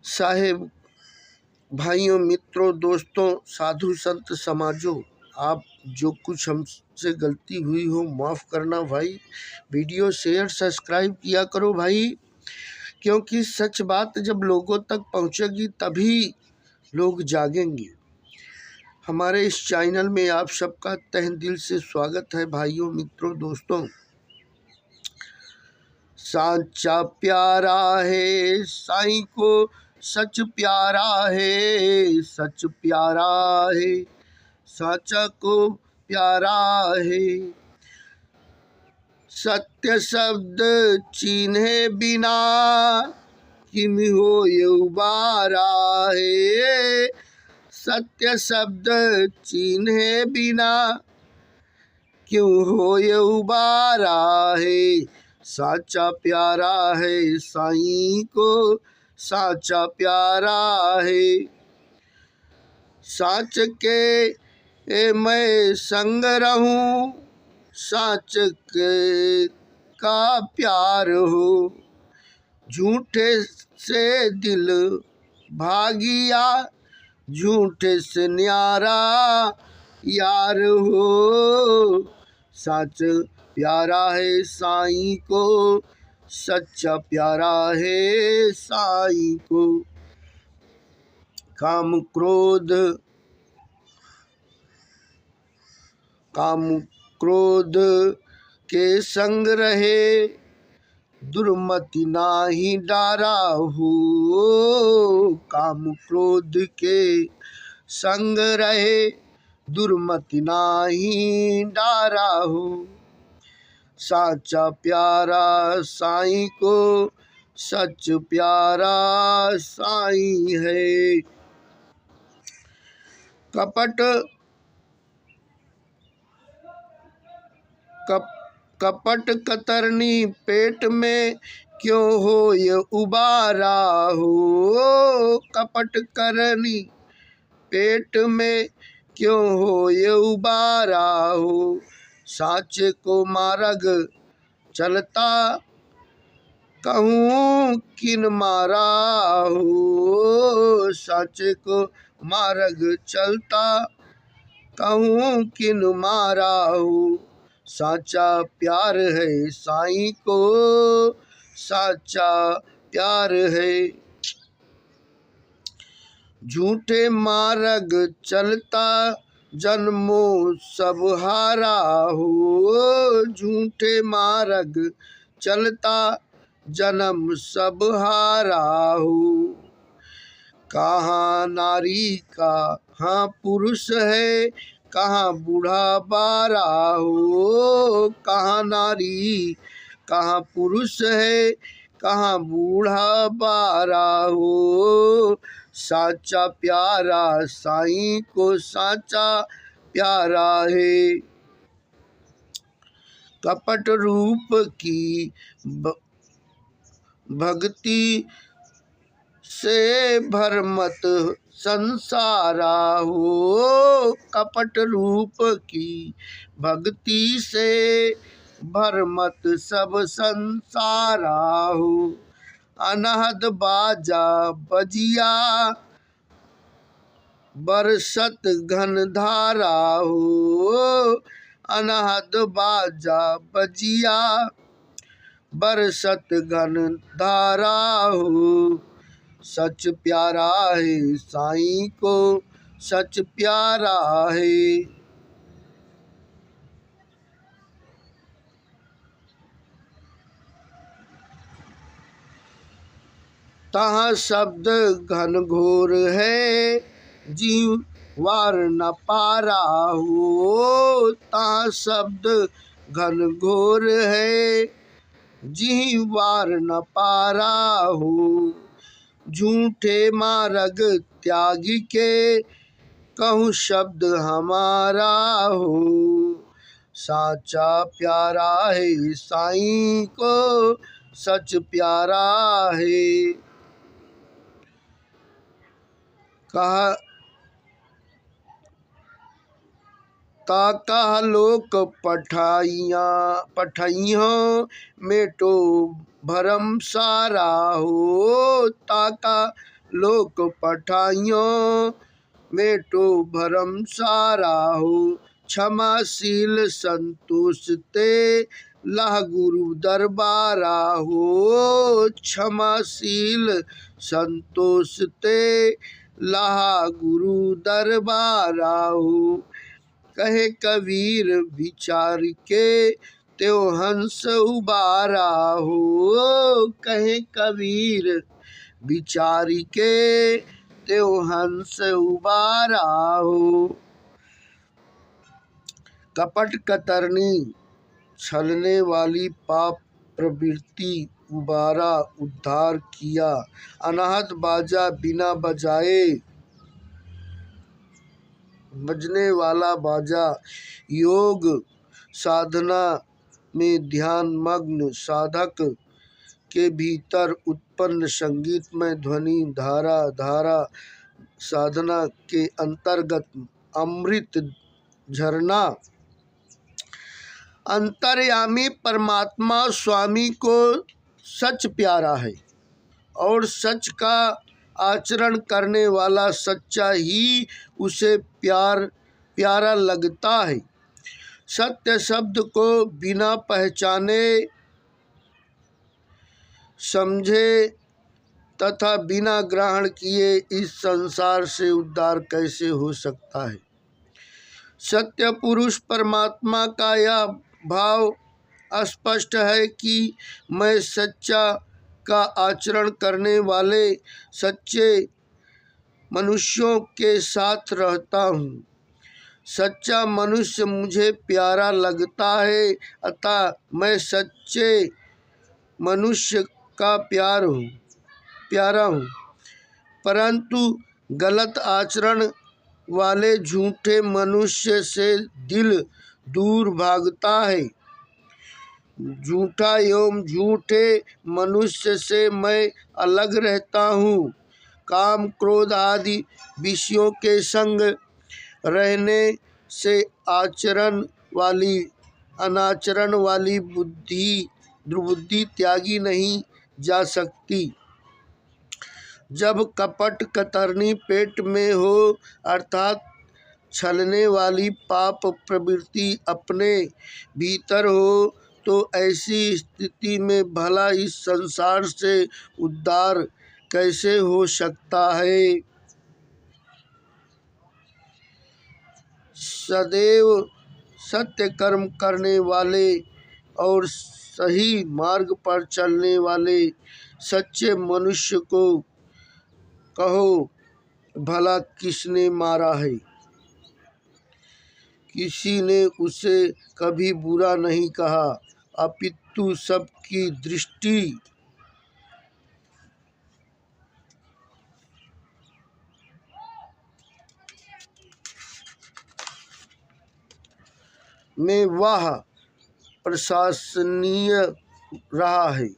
साहेब, भाइयों, मित्रों, दोस्तों, साधु संत समाजों, आप जो कुछ हमसे गलती हुई हो माफ़ करना भाई। वीडियो शेयर सब्सक्राइब किया करो भाई, क्योंकि सच बात जब लोगों तक पहुंचेगी तभी लोग जागेंगे। हमारे इस चैनल में आप सबका तहे दिल से स्वागत है भाइयों, मित्रों, दोस्तों। साचा प्यारा है साईं को सच प्यारा है, सच प्यारा है साचा को प्यारा है। सत्य शब्द चिन्हे बिना किम हो ये उबारा है, सत्य शब्द चिन्हे बिना क्यों हो ये उबारा है। साचा प्यारा है साईं को साचा प्यारा है। साच के मैं संग रहूं, साच के का प्यार हो। झूठे से दिल भागिया, झूठे से न्यारा यार हो। सच प्यारा है साईं को, सच्चा प्यारा है साईं को। काम क्रोध के संग रहे, दुर्मति नाही डारा हो। काम क्रोध के संग रहे, दुर्मति नाही डारा हो। साचा प्यारा साईं को सच प्यारा साईं है। कपट कतरनी पेट में क्यों हो ये उबारा हो। कपट करनी पेट में क्यों हो ये उबारा हो। साचे को मार्ग चलता कहूँ किन मारा हो। साचे को मार्ग चलता कहूँ किन मारा हो। साचा प्यार है साईं को साचा प्यार है। झूठे मार्ग चलता जन्मों सब हारा हो। झूठे मार्ग चलता जन्म सब हारा हो। कहाँ नारी कहाँ पुरुष है, कहाँ बूढ़ा बारा हो। कहाँ नारी कहाँ पुरुष है, कहाँ बूढ़ा बारा हो। साचा प्यारा साईं को साचा प्यारा है। कपट रूप की भक्ति से भरमत संसारा हो। कपट रूप की भक्ति से भरमत सब संसारा हो। अनहद बाजा बजिया बरसत घन धारा हो। अनहद बाजा बजिया बरसत घन धारा हो। सच प्यारा है साईं को सच प्यारा है। तहाँ शब्द घन घोर है, जीव वार न पारा हो। तहाँ शब्द घन घोर है, जीव वार न पारा हो। झूठे मार्ग त्यागी के कहूँ शब्द हमारा हो। साचा प्यारा है साईं को सच प्यारा है। कहा लोक पठाइयों मेटो भरम सारा हो। ताका लोक पठाइयों में तो भरम सारा हो। क्षमाशील संतोष ते लाह गुरु दरबारा हो। क्षमाशील संतोष ते लाह गुरु दरबारा हो। कहे कबीर विचार के त्यो हंस उबारा हो। कहे कबीर विचार के त्यो हंस उबारा हो। कपट कतरनी छलने वाली पाप प्रवृत्ति उबारा उद्धार किया। अनाहत बाजा बिना बजाए बजने वाला बाजा योग साधना में ध्यान मग्न साधक के भीतर उत्पन्न संगीतमय ध्वनि धारा धारा साधना के अंतर्गत अमृत झरना अंतर्यामी परमात्मा स्वामी को सच प्यारा है और सच का आचरण करने वाला सच्चा ही उसे प्यारा लगता है। सत्य शब्द को बिना पहचाने समझे तथा बिना ग्रहण किए इस संसार से उद्धार कैसे हो सकता है। सत्य पुरुष परमात्मा का यह भाव स्पष्ट है कि मैं सच्चा का आचरण करने वाले सच्चे मनुष्यों के साथ रहता हूँ। सच्चा मनुष्य मुझे प्यारा लगता है, अतः मैं सच्चे मनुष्य का प्यारा हूँ। परंतु गलत आचरण वाले झूठे मनुष्य से दिल दूर भागता है। झूठा एवं झूठे मनुष्य से मैं अलग रहता हूँ। काम क्रोध आदि विषयों के संग रहने से अनाचरण वाली दुर्बुद्धि त्यागी नहीं जा सकती। जब कपट कतरनी पेट में हो अर्थात छलने वाली पाप प्रवृत्ति अपने भीतर हो, तो ऐसी स्थिति में भला इस संसार से उद्धार कैसे हो सकता है। सदैव सत्य कर्म करने वाले और सही मार्ग पर चलने वाले सच्चे मनुष्य को कहो भला किसने मारा है। किसी ने उसे कभी बुरा नहीं कहा, अपितु सबकी दृष्टि में वह प्रशंसनीय रहा है।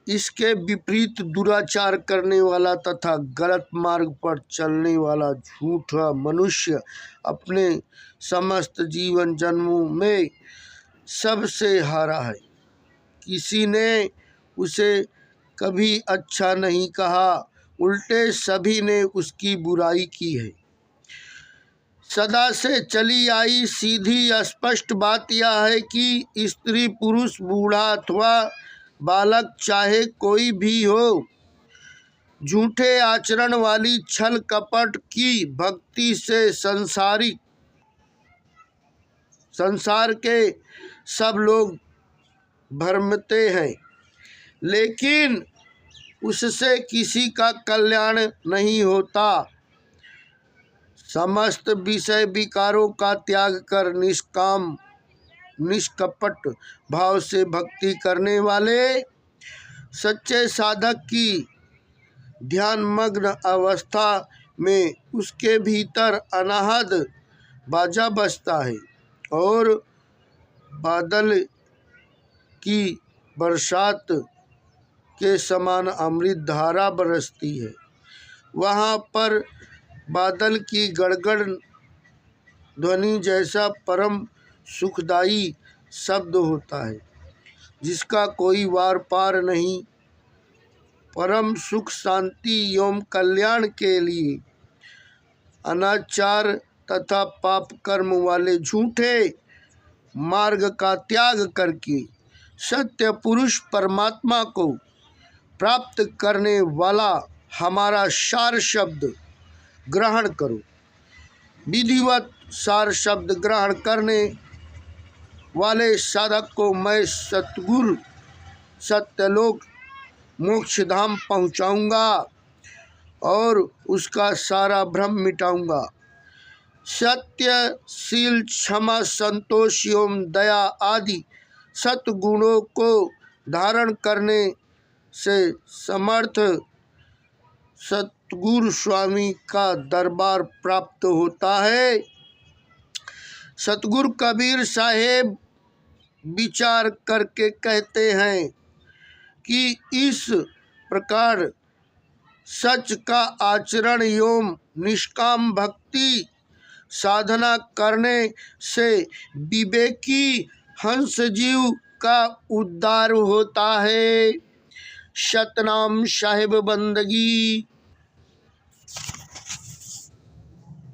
इसके विपरीत दुराचार करने वाला तथा गलत मार्ग पर चलने वाला झूठा मनुष्य अपने समस्त जीवन जन्मों में सबसे हारा है। किसी ने उसे कभी अच्छा नहीं कहा, उल्टे सभी ने उसकी बुराई की है। सदा से चली आई सीधी स्पष्ट बात यह है कि स्त्री पुरुष बूढ़ा अथवा बालक चाहे कोई भी हो, झूठे आचरण वाली छल कपट की भक्ति से संसार के सब लोग भ्रमते हैं, लेकिन उससे किसी का कल्याण नहीं होता। समस्त विषय विकारों का त्याग कर निष्कपट भाव से भक्ति करने वाले सच्चे साधक की ध्यानमग्न अवस्था में उसके भीतर अनाहद बाजा बजता है और बादल की बरसात के समान अमृत धारा बरसती है। वहाँ पर बादल की गड़गड़ ध्वनि जैसा परम सुखदायी शब्द होता है, जिसका कोई वार पार नहीं। परम सुख शांति एवं कल्याण के लिए अनाचार तथा पाप कर्म वाले झूठे मार्ग का त्याग करके सत्य पुरुष परमात्मा को प्राप्त करने वाला हमारा सार शब्द ग्रहण करो। विधिवत सार शब्द ग्रहण करने वाले साधक को मैं सतगुरु सत्यलोक मोक्षधाम पहुँचाऊँगा और उसका सारा भ्रम मिटाऊँगा। सत्य, शील, क्षमा, संतोष एवं दया आदि सतगुणों को धारण करने से समर्थ सतगुरु स्वामी का दरबार प्राप्त होता है। सतगुरु कबीर साहेब विचार करके कहते हैं कि इस प्रकार सच का आचरण एवं निष्काम भक्ति साधना करने से विवेकी हंस जीव का उद्धार होता है। सतनाम साहिब बंदगी।